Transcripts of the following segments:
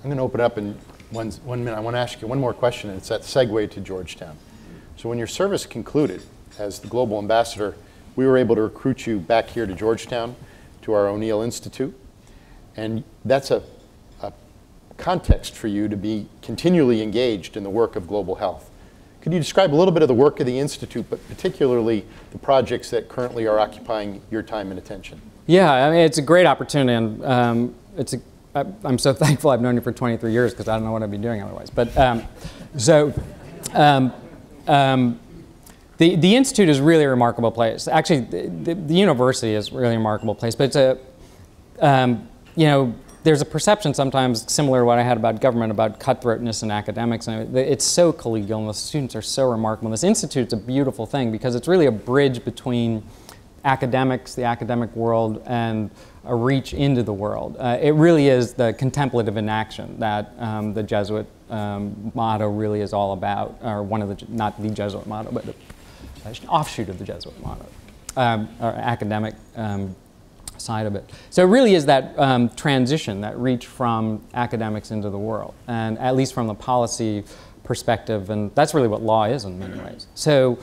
I'm going to open it up in one minute. I want to ask you one more question, and it's that segue to Georgetown. So when your service concluded as the global ambassador, we were able to recruit you back here to Georgetown, to our O'Neill Institute. And that's a context for you to be continually engaged in the work of global health. Could you describe a little bit of the work of the Institute, but particularly the projects that currently are occupying your time and attention? Yeah, I mean, it's a great opportunity, and I'm so thankful I've known you for 23 years because I don't know what I'd be doing otherwise. But the Institute is really a remarkable place. Actually, the university is really a remarkable place, but it's you know, there's a perception sometimes similar to what I had about government, about cutthroatness in academics. And it's so collegial, and the students are so remarkable. This institute's a beautiful thing because it's really a bridge between academics, the academic world, and a reach into the world. It really is the contemplative in action that the Jesuit motto really is all about, or one of the, not the Jesuit motto, but an offshoot of the Jesuit motto, or academic side of it. So it really is that transition, that reach from academics into the world, and at least from the policy perspective, and that's really what law is in many ways. So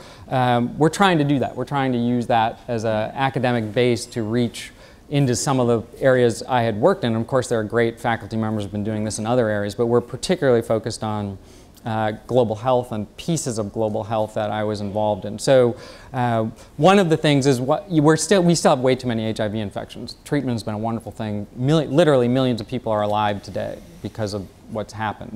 we're trying to do that. We're trying to use that as an academic base to reach into some of the areas I had worked in. And of course, there are great faculty members who have been doing this in other areas, but we're particularly focused on global health and pieces of global health that I was involved in. So one of the things is we still have way too many HIV infections. Treatment has been a wonderful thing. Literally millions of people are alive today because of what's happened.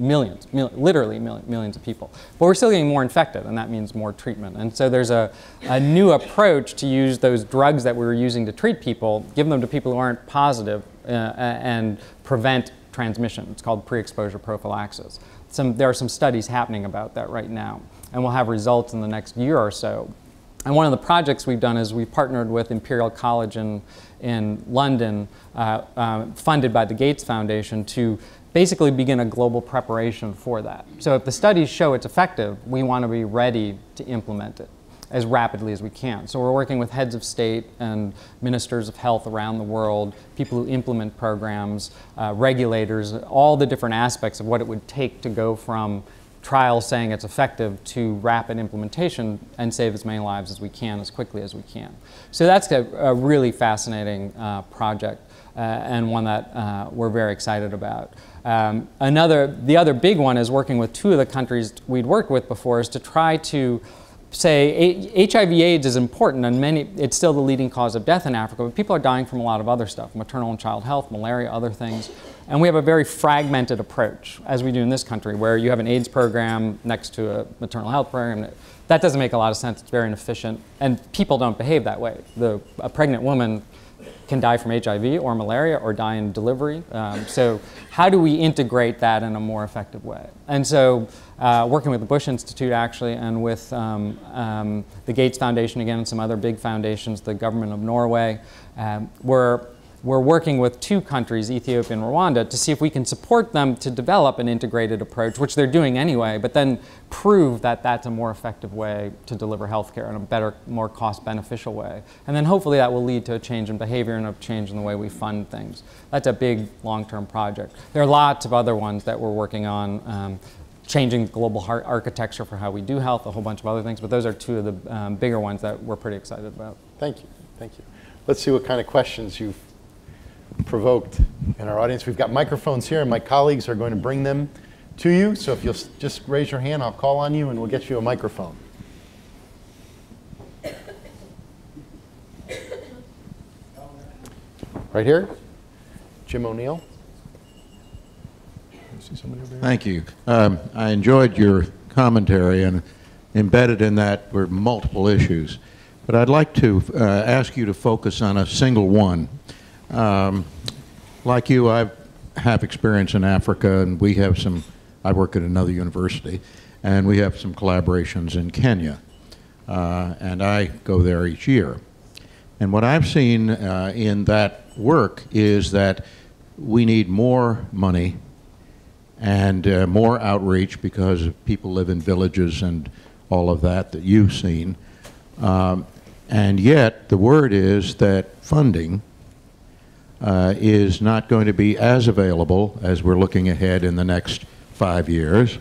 Literally millions of people. But we're still getting more infected, and that means more treatment. And so there's a new approach to use those drugs that we were using to treat people, give them to people who aren't positive, and prevent transmission. It's called pre-exposure prophylaxis. There are some studies happening about that right now, and we'll have results in the next year or so. And one of the projects we've done is we've partnered with Imperial College in London, funded by the Gates Foundation, to basically begin a global preparation for that. So if the studies show it's effective, we want to be ready to implement it as rapidly as we can. So we're working with heads of state and ministers of health around the world, people who implement programs, regulators, all the different aspects of what it would take to go from trials saying it's effective to rapid implementation and save as many lives as we can, as quickly as we can. So that's a really fascinating project and one that we're very excited about. The other big one is working with two of the countries we'd worked with before, is to try to say HIV/AIDS is important, and it's still the leading cause of death in Africa, but people are dying from a lot of other stuff, maternal and child health, malaria, other things. And we have a very fragmented approach, as we do in this country, where you have an AIDS program next to a maternal health program. That doesn't make a lot of sense. It's very inefficient, and people don't behave that way. A pregnant woman can die from HIV or malaria or die in delivery. So how do we integrate that in a more effective way? And so working with the Bush Institute, actually, and with the Gates Foundation again, and some other big foundations, the government of Norway, we're working with two countries, Ethiopia and Rwanda, to see if we can support them to develop an integrated approach, which they're doing anyway, but then prove that that's a more effective way to deliver healthcare in a better, more cost-beneficial way. And then hopefully that will lead to a change in behavior and a change in the way we fund things. That's a big long-term project. There are lots of other ones that we're working on, changing global architecture for how we do health, a whole bunch of other things, but those are two of the bigger ones that we're pretty excited about. Thank you. Thank you. Let's see what kind of questions you've provoked in our audience. We've got microphones here, and my colleagues are going to bring them to you. So if you'll just raise your hand, I'll call on you, and we'll get you a microphone. Right here, Jim O'Neill. See somebody over here? Thank you. I enjoyed your commentary, and embedded in that were multiple issues. But I'd like to ask you to focus on a single one. Like you, I have experience in Africa, and we have some, I work at another university, and we have some collaborations in Kenya. And I go there each year. And what I've seen in that work is that we need more money and more outreach, because people live in villages and all of that you've seen. And yet the word is that funding is not going to be as available as we're looking ahead in the next 5 years,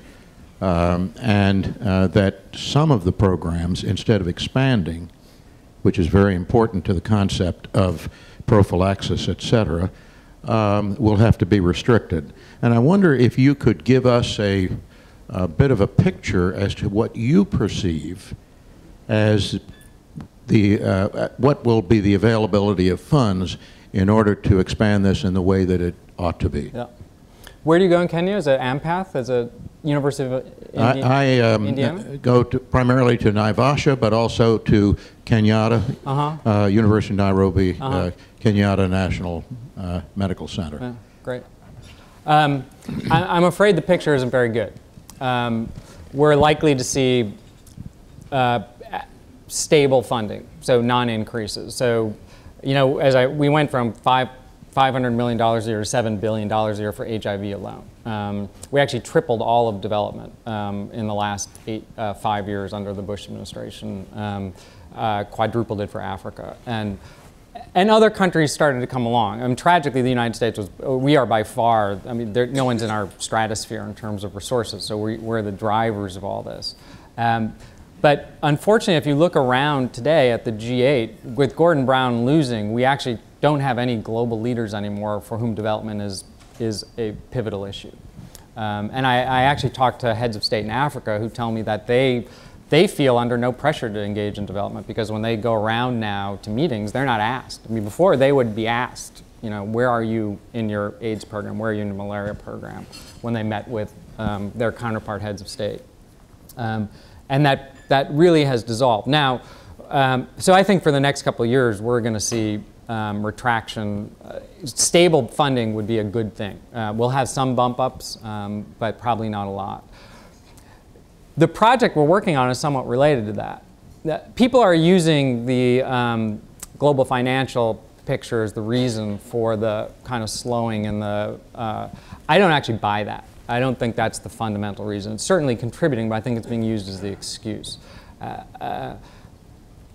and that some of the programs, instead of expanding, which is very important to the concept of prophylaxis, et cetera, will have to be restricted. And I wonder if you could give us a bit of a picture as to what you perceive as what will be the availability of funds in order to expand this in the way that it ought to be. Yeah. Where do you go in Kenya? Is it AMPATH? Is it University of Indiana? I go primarily to Naivasha, but also to Kenyatta, University of Nairobi, Kenyatta National Medical Center. Yeah, great. I'm afraid the picture isn't very good. We're likely to see stable funding, so non-increases. So, you know, we went from $500 million a year to $7 billion a year for HIV alone. We actually tripled all of development in the last 5 years under the Bush administration, quadrupled it for Africa. And other countries started to come along. I mean, tragically, the United States we are by far, I mean, no one's in our stratosphere in terms of resources, so we're the drivers of all this. But unfortunately, if you look around today at the G8, with Gordon Brown losing, we actually don't have any global leaders anymore for whom development is a pivotal issue. And I actually talked to heads of state in Africa who tell me that they feel under no pressure to engage in development, because when they go around now to meetings, they're not asked. I mean, before they would be asked, you know, where are you in your AIDS program? Where are you in your malaria program? When they met with their counterpart heads of state. And that really has dissolved. Now, so I think for the next couple of years, we're going to see retraction. Stable funding would be a good thing. We'll have some bump ups, but probably not a lot. The project we're working on is somewhat related to that. People are using the global financial picture as the reason for the kind of slowing in the, I don't actually buy that. I don't think that's the fundamental reason. It's certainly contributing, but I think it's being used as the excuse.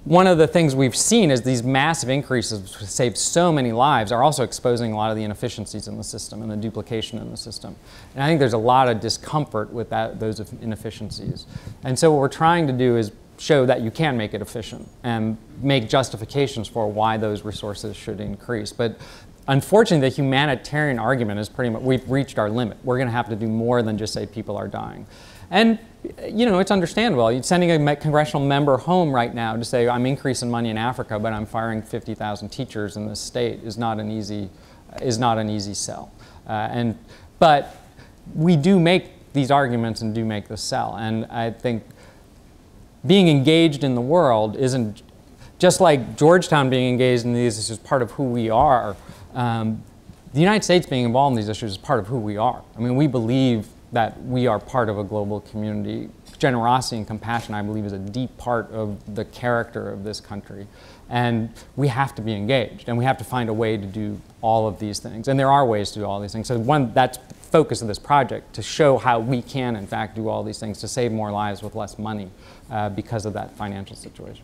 One of the things we've seen is these massive increases to save so many lives are also exposing a lot of the inefficiencies in the system and the duplication in the system. And I think there's a lot of discomfort with those inefficiencies. And so what we're trying to do is show that you can make it efficient and make justifications for why those resources should increase. But unfortunately, the humanitarian argument is pretty much, we've reached our limit. We're going to have to do more than just say people are dying. And, you know, it's understandable. You're sending a congressional member home right now to say, I'm increasing money in Africa, but I'm firing 50,000 teachers in this state is not an easy sell. But we do make these arguments and do make the sell. And I think being engaged in the world isn't, just like Georgetown being engaged in these issues is part of who we are. The United States being involved in these issues is part of who we are. I mean, we believe that we are part of a global community. Generosity and compassion, I believe, is a deep part of the character of this country. And we have to be engaged, and we have to find a way to do all of these things. And there are ways to do all these things. So that's the focus of this project, to show how we can, in fact, do all these things to save more lives with less money because of that financial situation.